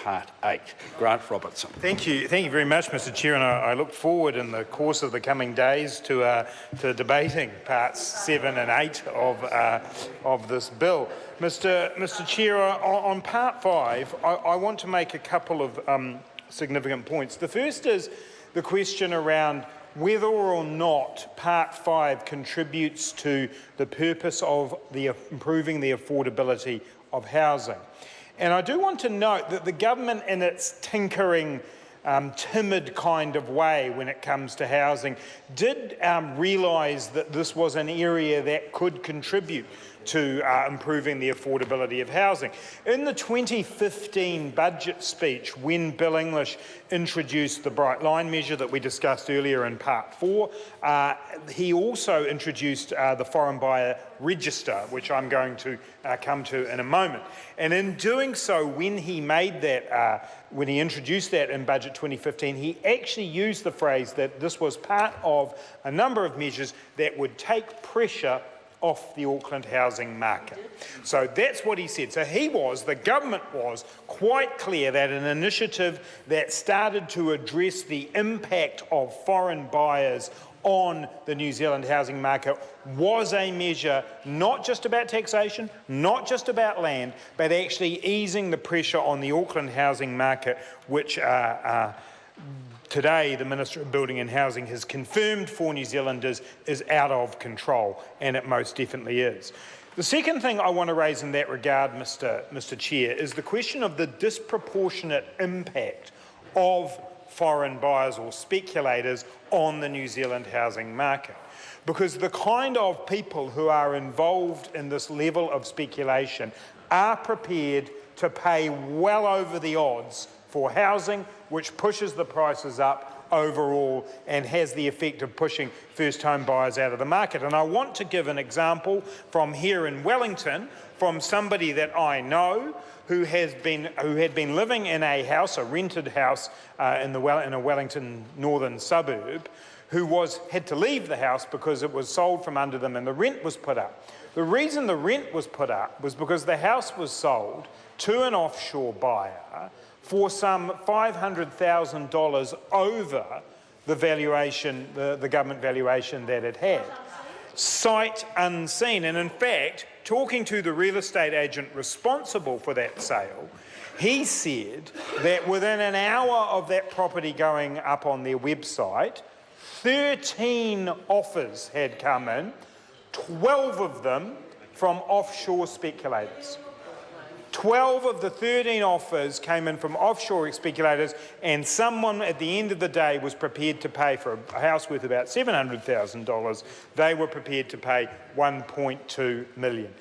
Part 8. Grant Robertson. Thank you very much, Mr Chair, and I look forward in the course of the coming days to debating Parts 7 and 8 of this bill. Mr Chair, on Part 5, I want to make a couple of significant points. The first is the question around whether or not Part 5 contributes to the purpose of improving the affordability of housing. And I do want to note that the government, in its tinkering, timid kind of way when it comes to housing, did realise that this was an area that could contribute to improving the affordability of housing. In the 2015 budget speech, when Bill English introduced the Bright Line measure that we discussed earlier in Part 4, he also introduced the foreign buyer register, which I'm going to come to in a moment. And in doing so, when he made that, when he introduced that in Budget 2015, he actually used the phrase that this was part of a number of measures that would take pressure off the Auckland housing market. So that's what he said. So the government was quite clear that an initiative that started to address the impact of foreign buyers on the New Zealand housing market was a measure not just about taxation, not just about land, but actually easing the pressure on the Auckland housing market, which today, the Minister of Building and Housing has confirmed for New Zealanders is out of control, and it most definitely is. The second thing I want to raise in that regard, Mr Chair, is the question of the disproportionate impact of foreign buyers or speculators on the New Zealand housing market. Because the kind of people who are involved in this level of speculation are prepared to pay well over the odds for housing, which pushes the prices up overall and has the effect of pushing first home buyers out of the market. And I want to give an example from here in Wellington, from somebody that I know who had been living in a house, a rented house in a Wellington northern suburb, who had to leave the house because it was sold from under them and the rent was put up. The reason the rent was put up was because the house was sold to an offshore buyer for some $500,000 over the valuation, the government valuation that it had. Sight unseen. And in fact, talking to the real estate agent responsible for that sale, he said that within an hour of that property going up on their website, 13 offers had come in, 12 of them from offshore speculators. 12 of the 13 offers came in from offshore speculators, and someone at the end of the day was prepared to pay for a house worth about $700,000. They were prepared to pay $1.2 million.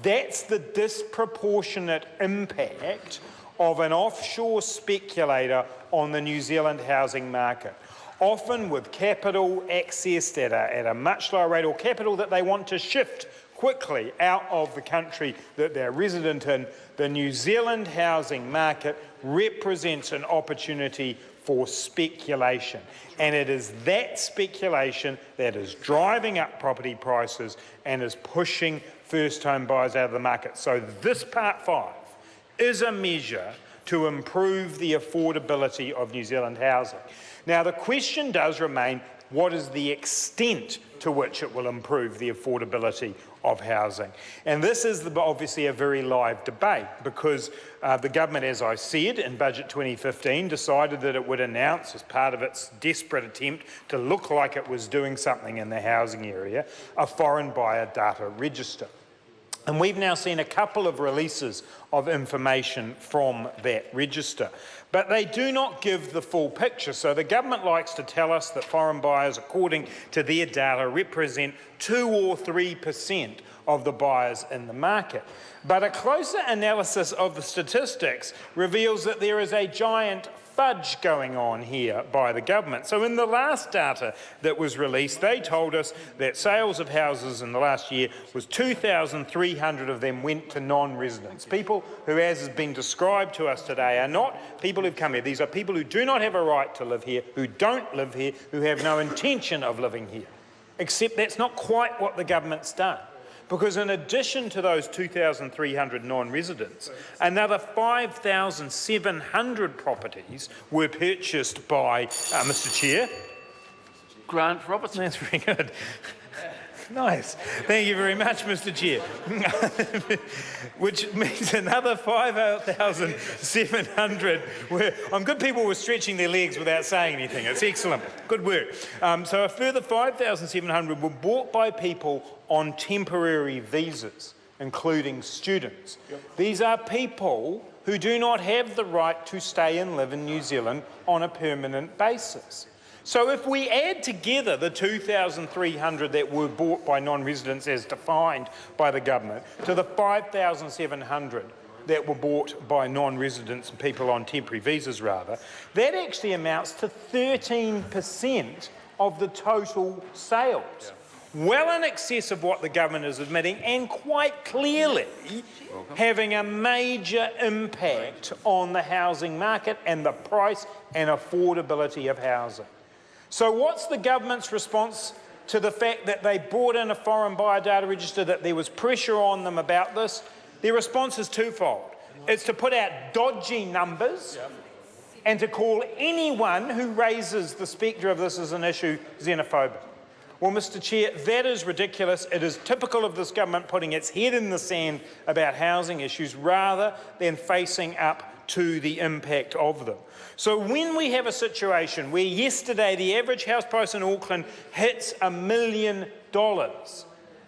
That's the disproportionate impact of an offshore speculator on the New Zealand housing market, often with capital accessed at a much lower rate, or capital that they want to shift quickly out of the country that they're resident in. The New Zealand housing market represents an opportunity for speculation, and it is that speculation that is driving up property prices and is pushing first home buyers out of the market. So this Part 5 is a measure to improve the affordability of New Zealand housing. Now, the question does remain, what is the extent to which it will improve the affordability of housing? And this is obviously a very live debate, because the government, as I said, in Budget 2015 decided that it would announce, as part of its desperate attempt to look like it was doing something in the housing area, a foreign buyer data register. And we've now seen a couple of releases of information from that register, but they do not give the full picture. So the government likes to tell us that foreign buyers, according to their data, represent 2 or 3% of the buyers in the market. But a closer analysis of the statistics reveals that there is a giant fudge going on here by the government. So in the last data that was released, they told us that sales of houses in the last year was 2,300 of them went to non-residents. People who, as has been described to us today, are not people who've come here. These are people who do not have a right to live here, who don't live here, who have no intention of living here. Except that's not quite what the government's done. because in addition to those 2,300 non-residents, another 5,700 properties were purchased by, Mr Chair. Grant Robertson. That's very good. Nice. Thank you very much, Mr Chair. Which means another 5,700 were, good people were stretching their legs without saying anything. It's excellent. Good work. So a further 5,700 were bought by people on temporary visas, including students. These are people who do not have the right to stay and live in New Zealand on a permanent basis. So if we add together the 2,300 that were bought by non-residents as defined by the government to the 5,700 that were bought by non-residents and people on temporary visas rather, that actually amounts to 13% of the total sales. Well in excess of what the government is admitting, and quite clearly having a major impact on the housing market and the price and affordability of housing. So what's the government's response to the fact that they brought in a foreign buyer data register, that there was pressure on them about this? Their response is twofold. It's to put out dodgy numbers and to call anyone who raises the spectre of this as an issue xenophobic. Well, Mr Chair, that is ridiculous. It is typical of this government putting its head in the sand about housing issues rather than facing up to the impact of them. So when we have a situation where yesterday the average house price in Auckland hits $1 million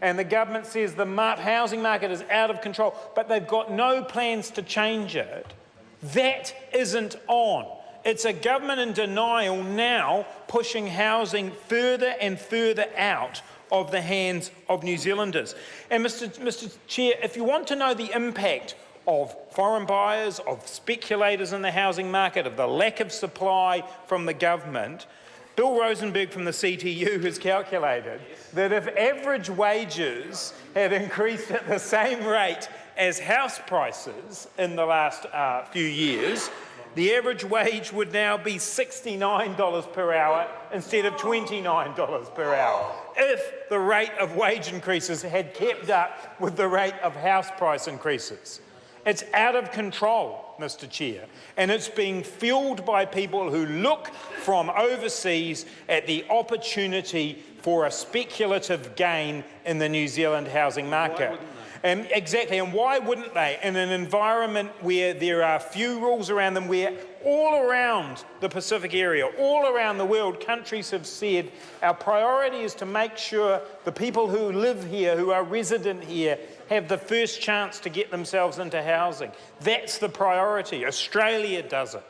and the government says the housing market is out of control, but they've got no plans to change it, that isn't on. It's a government in denial now, pushing housing further and further out of the hands of New Zealanders. And Mr Chair, if you want to know the impact of foreign buyers, of speculators in the housing market, of the lack of supply from the government, Bill Rosenberg from the CTU has calculated that if average wages had increased at the same rate as house prices in the last few years, the average wage would now be $69 per hour instead of $29 per hour, if the rate of wage increases had kept up with the rate of house price increases. It's out of control, Mr Chair, and it's being fuelled by people who look from overseas at the opportunity for a speculative gain in the New Zealand housing market. Exactly, and why wouldn't they? In an environment where there are few rules around them, where all around the Pacific area, all around the world, countries have said our priority is to make sure the people who live here, who are resident here, have the first chance to get themselves into housing. That's the priority. Australia does it.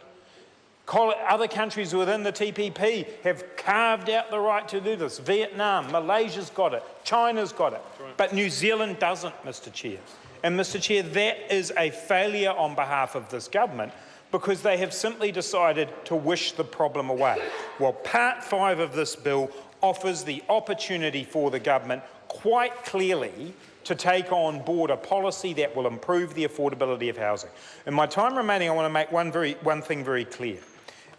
Other countries within the TPP have carved out the right to do this. Vietnam, Malaysia's got it, China's got it, but New Zealand doesn't, Mr Chair. And Mr Chair, that is a failure on behalf of this government because they have simply decided to wish the problem away. Well, Part 5 of this bill offers the opportunity for the government quite clearly to take on board a policy that will improve the affordability of housing. In my time remaining, I want to make one thing very clear.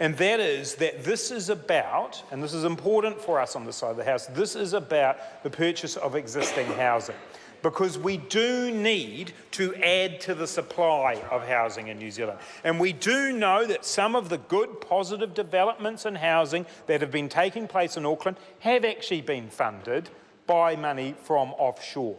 And that is that this is about, and this is important for us on this side of the House, this is about the purchase of existing housing. Because we do need to add to the supply of housing in New Zealand. And we do know that some of the good positive developments in housing that have been taking place in Auckland have actually been funded by money from offshore.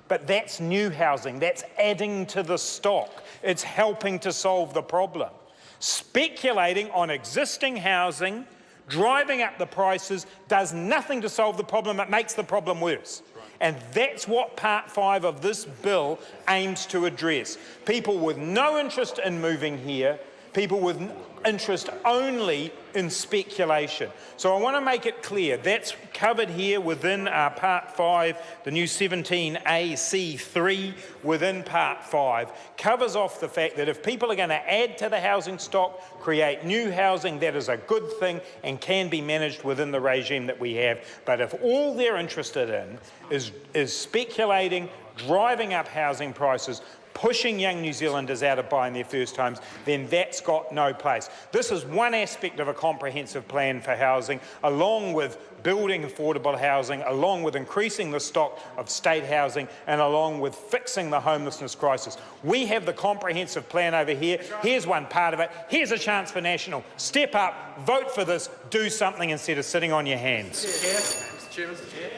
But that's new housing, that's adding to the stock. It's helping to solve the problem. Speculating on existing housing, driving up the prices, does nothing to solve the problem, it makes the problem worse. And that's what Part 5 of this bill aims to address. People with no interest in moving here, people with interest only in speculation. So I want to make it clear, that's covered here within Part 5, the new 17AC3 within Part 5, covers off the fact that if people are going to add to the housing stock, create new housing, that is a good thing and can be managed within the regime that we have. But if all they're interested in is speculating, driving up housing prices, pushing young New Zealanders out of buying their first homes, then that's got no place. This is one aspect of a comprehensive plan for housing, along with building affordable housing, along with increasing the stock of state housing, and along with fixing the homelessness crisis. We have the comprehensive plan over here. Here's one part of it. Here's a chance for National. Step up, vote for this, do something instead of sitting on your hands. Mr. Chair.